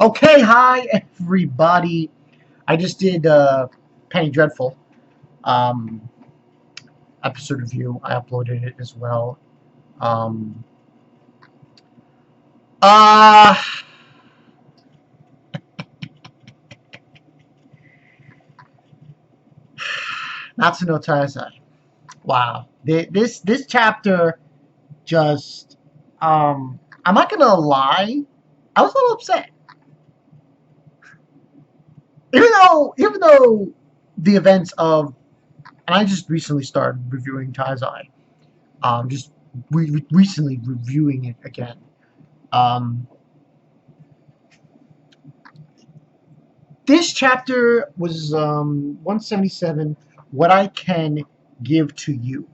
Okay, hi everybody. I just did Penny Dreadful um, episode review. I uploaded it as well. Um, uh, Natsu no Taizai. Wow, this chapter just I'm not gonna lie, I was a little upset. Even though the events of and I just recently started reviewing Taizai. Just recently reviewing it again. Um, this chapter was 177. What I can give to you.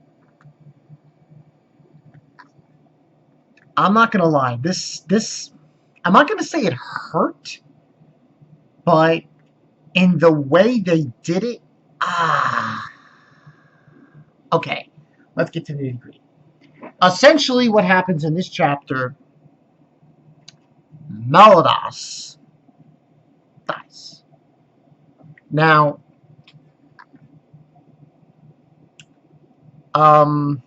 I'm not gonna lie. This I'm not gonna say it hurt, but in the way they did it, ah, okay. Let's get to the nitty gritty. Essentially, what happens in this chapter, Meladas dies. Now, um,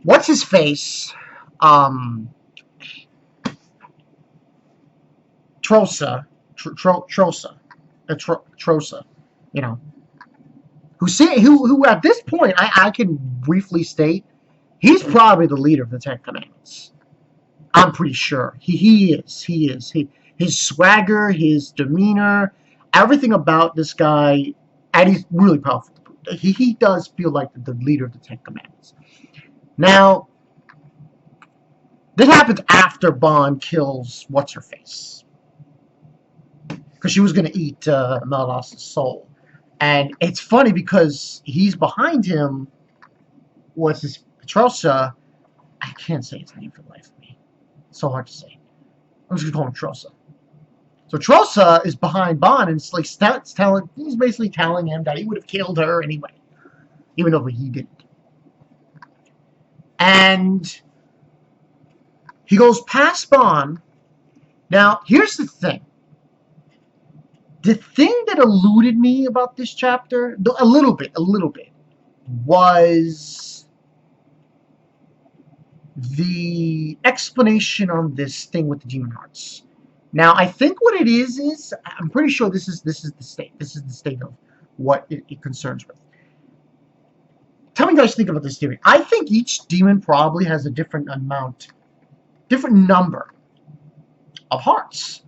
what's his face? Um, Trosa, Trosa, Trosa, you know, who at this point I can briefly state he's probably the leader of the Ten Commandments. I'm pretty sure he is. His swagger, his demeanor, everything about this guy, and he's really powerful. He does feel like the leader of the Ten Commandments. Now, this happens after Bond kills what's her face, because she was going to eat Meldos' soul. And it's funny because he's behind him. What's his Petrosa? I can't say his name for the life of me. It's so hard to say. I'm just gonna call him Trosa. So Trosa is behind Bond, and it's like he's basically telling him that he would have killed her anyway, even though he didn't. And he goes past Bond. Now, here's the thing. The thing that eluded me about this chapter, a little bit, was the explanation on this thing with the demon hearts. Now, I think what it is I'm pretty sure this is the state. This is the state of what it concerns with. Tell me what you guys think about this theory. I think each demon probably has a different number of hearts.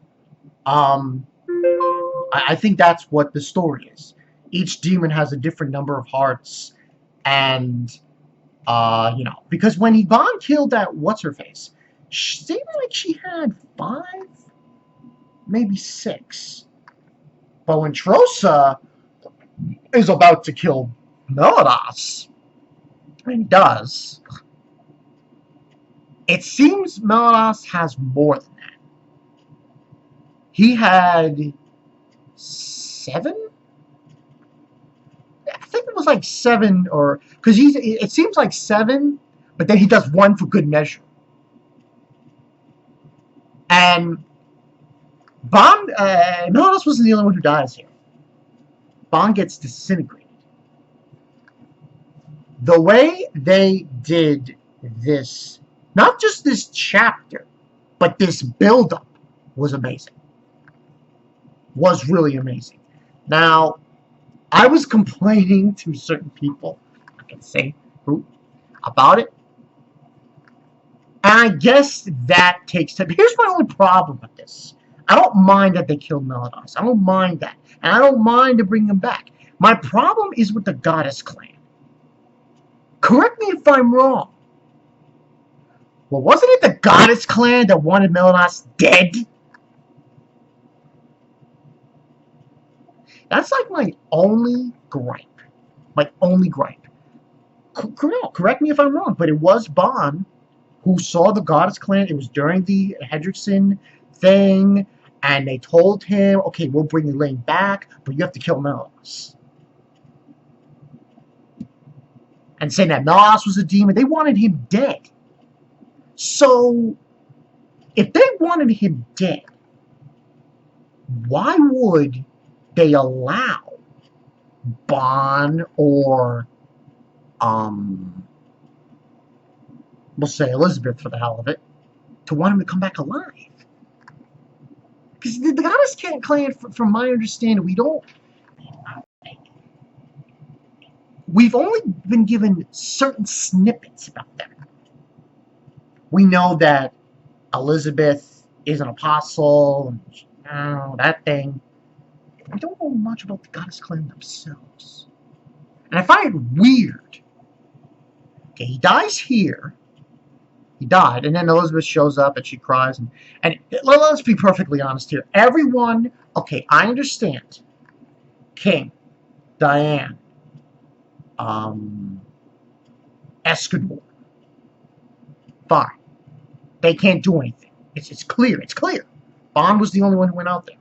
I think that's what the story is. Each demon has a different number of hearts, and because when Bond killed that what's-her-face, it seemed like she had 5, maybe 6. But when Trosa is about to kill Meladas, and he does, it seems Meladas has more than that. He had 7? I think it was like 7, or because it seems like 7, but then he does 1 for good measure. And Bond, no one else wasn't the only one who dies here. Bond gets disintegrated. The way they did this, not just this chapter, but this build-up was amazing. Was really amazing. Now, I was complaining to certain people, I can say who, about it. And I guess that takes time. Here's my only problem with this. I don't mind that they killed Melados. I don't mind that. And I don't mind to bring them back. My problem is with the Goddess Clan. Correct me if I'm wrong. Well, wasn't it the Goddess Clan that wanted Melados dead? That's like my only gripe. My only gripe. Correct me if I'm wrong, but it was Bond who saw the Goddess Clan. It was during the Hedrickson thing, and they told him, okay, we'll bring Elaine back, but you have to kill Melos. And saying that Melos was a demon, they wanted him dead. So, if they wanted him dead, why would they allow Bond or, we'll say Elizabeth for the hell of it, to want him to come back alive? Because the Goddess Clan, from my understanding, we've only been given certain snippets about them. We know that Elizabeth is an apostle, and that thing. We don't know much about the Goddess Clan themselves. And I find it weird. Okay, he dies here. He died, and then Elizabeth shows up and she cries. And let's be perfectly honest here. Everyone, okay, I understand. King, Diane, Escanor. Fine. They can't do anything. It's clear. It's clear. Bond was the only one who went out there.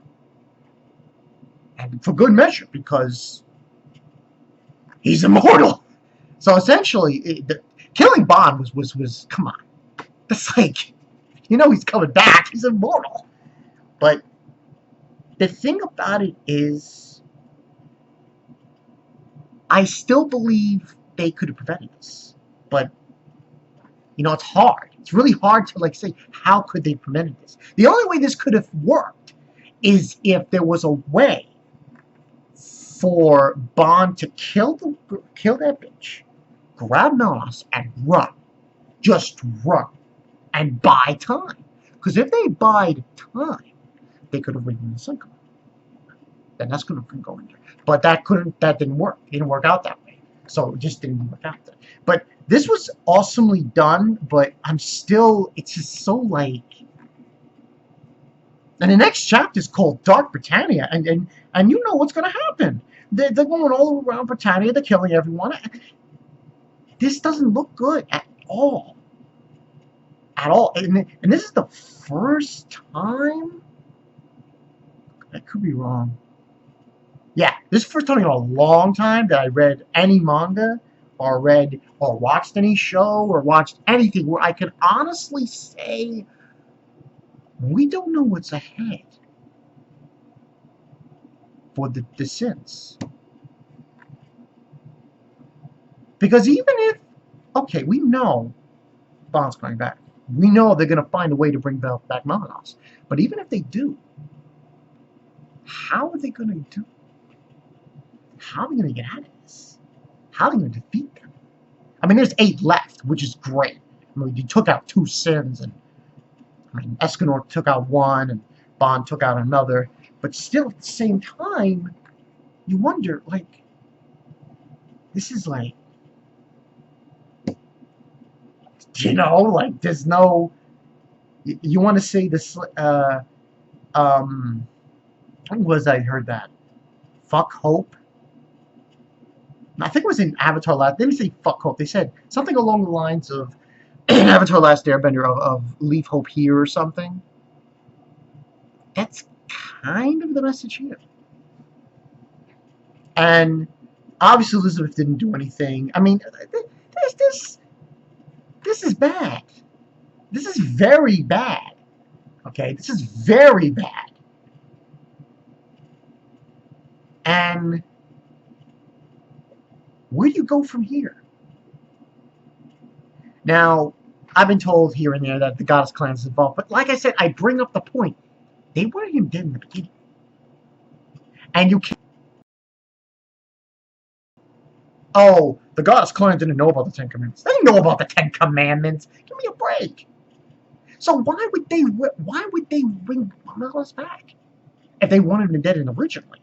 And for good measure, because he's immortal. So essentially, killing Bond was come on. It's like, he's coming back. He's immortal. But the thing about it is, I still believe they could have prevented this. But, it's hard. It's really hard to, say, how could they have prevented this? The only way this could have worked is if there was a way for Bond to kill that bitch, grab Melnos, and run. Just run. And buy time. Because if they bide time, they could have ridden the cycle. Then that's going to go in there. But that didn't work. It didn't work out that way. So it just didn't work out there. But this was awesomely done, but it's just so like... And the next chapter is called Dark Britannia, and you know what's going to happen. They're going all around Britannia, they're killing everyone. This doesn't look good at all. At all. And this is the first time? I could be wrong. Yeah, this is the first time in a long time that I read any manga or watched any show or watched anything where I could honestly say we don't know what's ahead for the sins. Because even if, okay, we know Bond's coming back. We know they're going to find a way to bring back Melnos. But even if they do, how are they going to do? How are they going to get out of this? How are they going to defeat them? I mean, there's 8 left, which is great. I mean, you took out 2 sins, and Escanor took out 1, and Bond took out another. But still, at the same time, you wonder, this is there's no... You want to say this... when was I heard that? Fuck Hope? I think it was in Avatar Last... They didn't say fuck Hope. They said something along the lines of Avatar Last Airbender of leave hope here or something. That's kind of the message here. And obviously Elizabeth didn't do anything. I mean, this is bad. This is very bad. Okay, this is very bad. And where do you go from here? Now, I've been told here and there that the Goddess Clan is involved, but like I said, I bring up the point. They wanted him dead in the beginning. And you can't... Oh, the Goddess Clan didn't know about the 10 Commandments. They didn't know about the 10 Commandments. Give me a break. So why would they bring Melnos back if they wanted him dead in originally?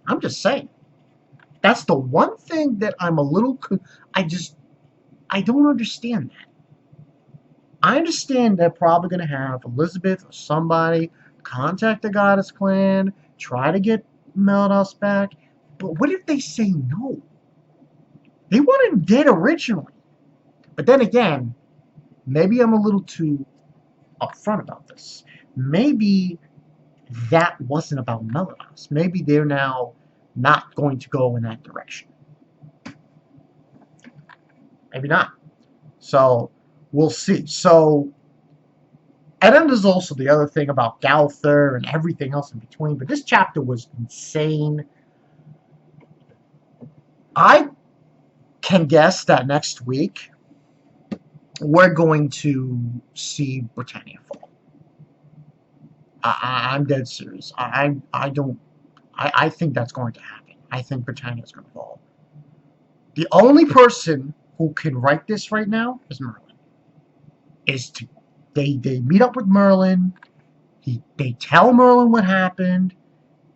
I'm just saying. That's the one thing that I'm a little... I don't understand that. I understand they're probably going to have Elizabeth or somebody contact the Goddess Clan, try to get Melnos back. But what if they say no? They wanted him dead originally. But then again, maybe I'm a little too upfront about this. Maybe that wasn't about Melnos. Maybe they're now not going to go in that direction. Maybe not. So, we'll see. So, And then there's also the other thing about Galther and everything else in between. But this chapter was insane. I can guess that next week we're going to see Britannia fall. I'm dead serious. I think that's going to happen. I think Britannia is going to fall. The only person who can write this right now is Merlin. They meet up with Merlin. They tell Merlin what happened,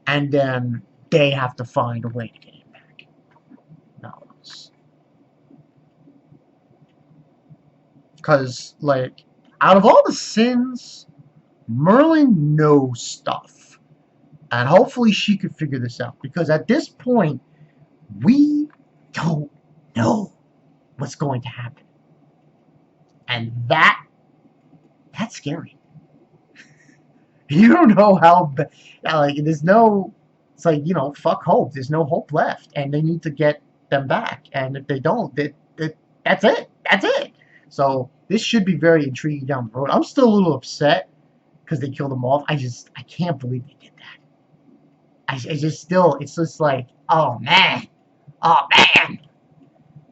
and then they have to find a way to get him back. No, because like out of all the sins, Merlin knows stuff, and hopefully she could figure this out. Because at this point, we don't know what's going to happen, and that's scary. You don't know how, like, there's no, it's like, fuck hope. There's no hope left, and they need to get them back. And if they don't, that's it. That's it. So this should be very intriguing down the road. I'm still a little upset because they killed them off. I can't believe they did that. It's just like, oh man.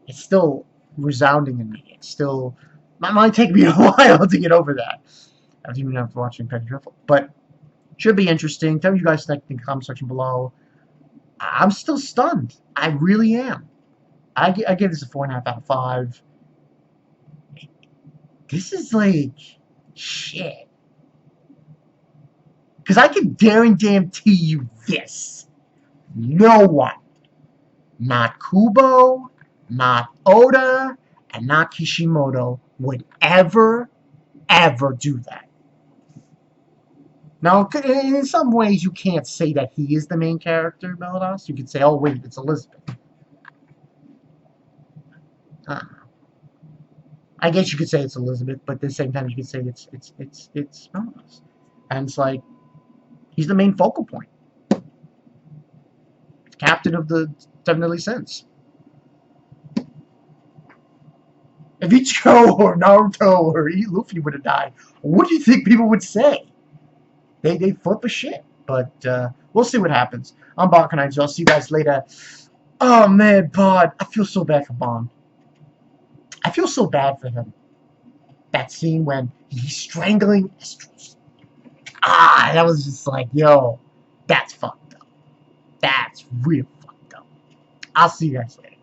It's still resounding in me. It's still, that might take me a while to get over that. Even after watching Penny Dreadful. But should be interesting. Tell me what you guys think in the comment section below. I'm still stunned. I really am. I give this a 4.5 out of 5. This is like shit. Because I can guarantee you this. No one, not Kubo, not Oda, and not Kishimoto would ever do that. Now, in some ways, you can't say that he is the main character, Melados. You could say, oh, wait, it's Elizabeth. I guess you could say it's Elizabeth, but at the same time, you could say it's Melados. And it's like, he's the main focal point. Captain of the Seven Deadly Sins. If Ichigo or Naruto or Luffy would have died, what do you think people would say? They flip a shit. But we'll see what happens. I'm Bonkanai, so I'll see you guys later. Oh man, Bod, I feel so bad for Bon. I feel so bad for him. That scene when he's strangling Estrus. That was just like, yo, that's fucked up. That's real fucked up. I'll see you guys later.